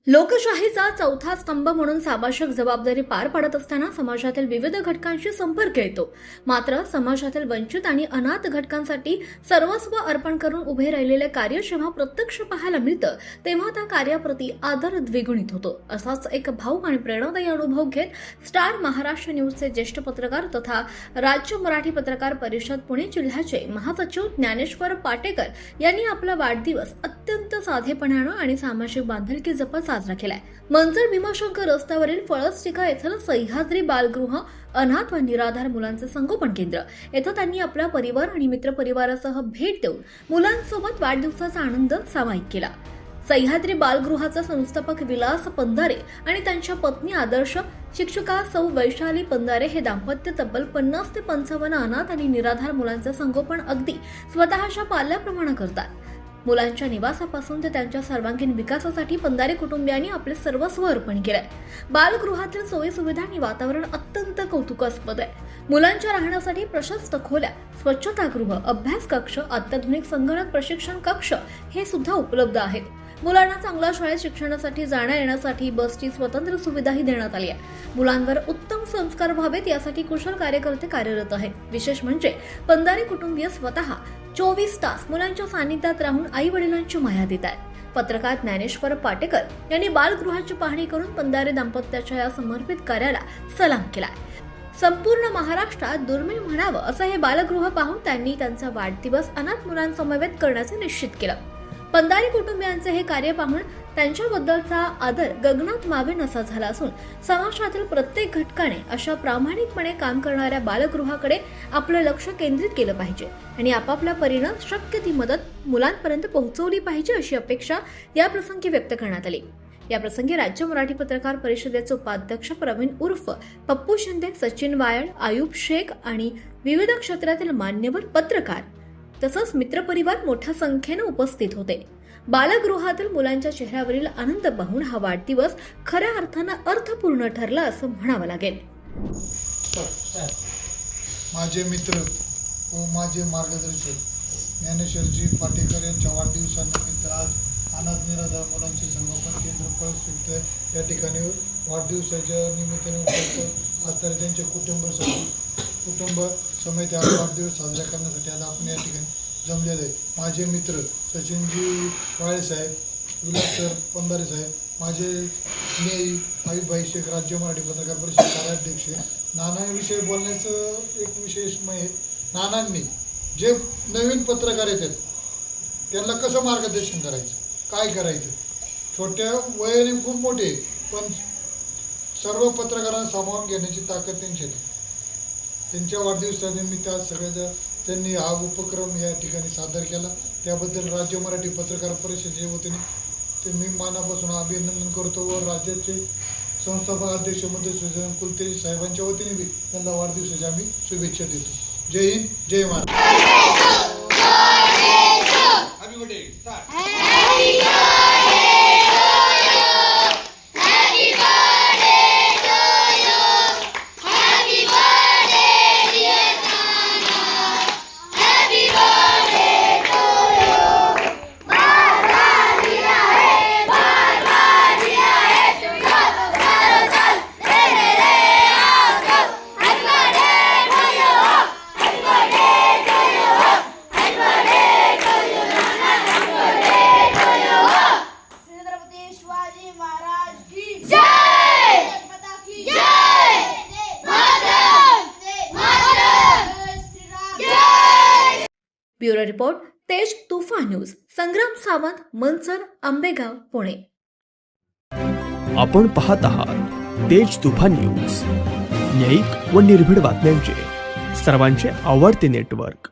लोकशाहीचा चौथा स्तंभ म्हणून सामाजिक जबाबदारी पार पाडत असताना समाजातील विविध घटकांशी संपर्क येतो. मात्र समाजातील वंचित आणि अनाथ घटकांसाठी सर्वस्व अर्पण करून उभे राहिलेले कार्य जेव्हा प्रत्यक्ष पाहायला मिळतं तेव्हा त्या कार्याप्रती आदर द्विगुणित होतो. असाच एक भावूक आणि प्रेरणादायी अनुभव घेत स्टार महाराष्ट्र न्यूजचे ज्येष्ठ पत्रकार तथा राज्य मराठी पत्रकार परिषद पुणे जिल्ह्याचे महासचिव ज्ञानेश्वर पाटेकर यांनी आपला वाढदिवस अत्यंत साधेपणानं आणि सामाजिक बांधिलकी जपत साजरा केलाय. मंचर भीमाशंकर रस्त्यावरील फळसटिका येथील सह्याद्री बालगृह अनाथ व निराधार मुलांचे संगोपन केंद्र येथे त्यांनी आपला परिवार आणि मित्रपरिवारासह भेट देऊन मुलांसोबत वाढदिवसाचा आनंद सामायिक केला. सह्याद्री बालगृहाचे संस्थापक विलास पंधारे आणि त्यांच्या पत्नी आदर्श शिक्षिका सौ वैशाली पंधारे हे दाम्पत्य तब्बल 50 ते 55 अनाथ आणि निराधार मुलांचे संगोपन अगदी स्वतःच्या पाल्याप्रमाणे करतात. मुलांच्या निवासापासून ते त्यांच्या सर्वांगीण विकासासाठी पंधारे कुटुंबियांनी आपले सर्वस्व अर्पण केलंय. बालगृहातील सोयी सुविधा आणि वातावरण अत्यंत कौतुकास्पद आहे. मुलांच्या राहण्यासाठी प्रशस्त खोल्या, स्वच्छतागृह, अभ्यास कक्ष, अत्याधुनिक संगणक प्रशिक्षण कक्ष हे सुद्धा उपलब्ध आहेत. मुलांना चांगल्या शाळेत शिक्षणासाठी जाण्या येण्यासाठी बसची स्वतंत्र सुविधाही देण्यात आली आहे. मुलांवर उत्तम संस्कार व्हावेत यासाठी कुशल कार्यकर्ते कार्यरत आहेत. विशेष म्हणजे पंधारे कुटुंबीय स्वतः 24 तास मुलांच्या सानिध्यात राहून आई वडिलांची माया देत आहेत. पत्रकार ज्ञानेश्वर पाटेकर यांनी बालगृहाची पाहणी करून पंधारे दाम्पत्याच्या या समर्पित कार्याला सलाम केलाय. संपूर्ण महाराष्ट्रात दुर्मिळ म्हणावं असं हे बालगृह पाहून त्यांनी त्यांचा वाढदिवस अनाथ मुलांसमवेत करण्याचे निश्चित केलं. पंधारे कुटुंबियांचे हे कार्य पाहून त्यांच्याबद्दलचा आदर गगनात मावेन असा झाला असून समाजातील प्रत्येक घटकाने अशा प्रामाणिकपणे काम करणाऱ्या बालगृहाकडे आपलं लक्ष केंद्रित केलं पाहिजे आणि आपापल्या परीनं शक्य ती मदत मुलांपर्यंत पोहोचवली पाहिजे अशी अपेक्षा या प्रसंगी व्यक्त करण्यात आली. या प्रसंगी राज्य मराठी पत्रकार परिषदेचे उपाध्यक्ष प्रवीण उर्फ पप्पू शिंदे, सचिन वायळ, आयुब शेख आणि विविध क्षेत्रातील मान्यवर पत्रकार तसंच मित्रपरिवार मोठ्या संख्येने उपस्थित होते. बालगृहातील मुलांच्या चेहऱ्यावरील आनंद पाहून हा वाढदिवस खऱ्या अर्थानं अर्थपूर्ण ठरला असं म्हणावं लागेल. माझे मित्र व माझे मार्गदर्शक ज्ञानेश्वरजी पाटेकर यांच्या वाढदिवसानिमित्त आज अनाथ निराधार मुलांचे संगोपन केंद्र फळसटिका या ठिकाणी वाढदिवसाच्या निमित्ताने उपस्थित असणारे त्यांचे कुटुंब समेत हा वाढदिवस साजरा करण्यासाठी आज आपण या ठिकाणी जमलेले आहे. माझे मित्र सचिनजी वाळे साहेब, विलास सर पंधारे साहेब, माझे स्नेही आयुबभाई शेख, राज्य मराठी पत्रकार परिषद कार्याध्यक्ष. नानांविषयी बोलण्याचं एक विशेषमय आहे. नानांनी जे नवीन पत्रकार येतात त्यांना कसं मार्गदर्शन करायचं, काय करायचं, छोट्या वयाने खूप मोठे पण सर्व पत्रकारांना सामावून घेण्याची ताकद त्यांच्यात. त्यांच्या वाढदिवसानिमित्त आज सगळ्याच्या त्यांनी हा उपक्रम या ठिकाणी सादर केला. त्याबद्दल राज्य मराठी पत्रकार परिषदेच्या वतीने ते मी मनापासून अभिनंदन करतो व राज्याचे संस्थापक अध्यक्ष मधुसूदन कुलकर्णी साहेबांच्या वतीने बी त्यांना वाढदिवसाच्या आम्ही शुभेच्छा देतो. जय हिंद, जय महाराष्ट्र. ब्युरो रिपोर्ट, तेज तुफान न्यूज. संग्राम सावंत, मंचर, आंबेगाव, पुणे. आपण पाहत आहात तेज तुफान न्यूज, न्यायिक व निर्भीड बातम्यांचे सर्वांचे आवडते नेटवर्क.